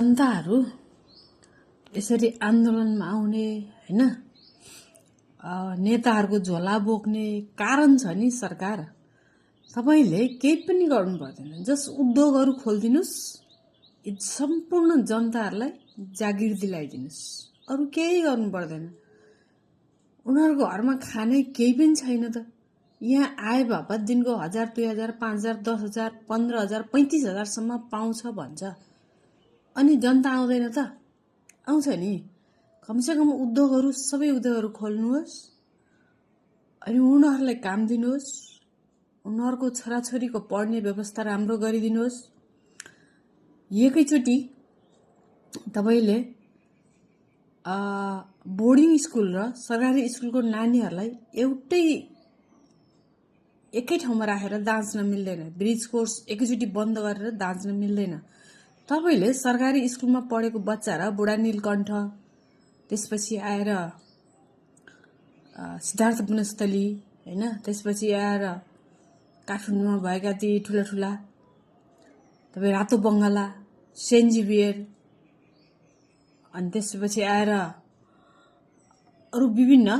जनताहरू यसरी आन्दोलनमा आउने हैन, नेताहरूको झोला बोक्ने कारण छ नि सरकार। तपाईले केही पनि गर्नु पर्दैन, जस उद्योगहरू खोलिदिनुस्, सम्पूर्ण जनताहरूलाई जागिर दिलाइदिनुस्, अरू केही गर्नु पर्दैन। उनीहरूको घरमा खाने केही पनि छैन त। यहाँ आए बापत दिनको 1000, 2000, 5000, 10000, 15000, 35000 सम्म पाउँछ भन्छ। अनि जनता आउँदैन त? आउँछ नि। कमसेकम उद्योगहरू, सबै उद्योगहरू खोल्नुहोस्, अनि उनीहरूलाई काम दिनुहोस्, उनीहरूको छोराछोरीको पढ्ने व्यवस्था राम्रो गरिदिनुहोस्। एकैचोटि तपाईले बोर्डिङ स्कुल र सरकारी स्कुलको नानीहरूलाई एकै ठाउँमा राखेर दाँच्न मिल्दैन। ब्रिज कोर्स एकैचोटि बन्द गरेर दाँच्न मिल्दैन। तपाईले सरकारी स्कुलमा पढेको बच्चा र बुढा नीलकण्ठ, त्यसपछि आएर सिद्धार्थ बुनस्थली हैन, त्यसपछि आएर काठमाडौँमा भएका ती ठुला तपाईँ रातो बङ्गला, सेन्ट जेभियर, अनि त्यसपछि आएर अरू विभिन्न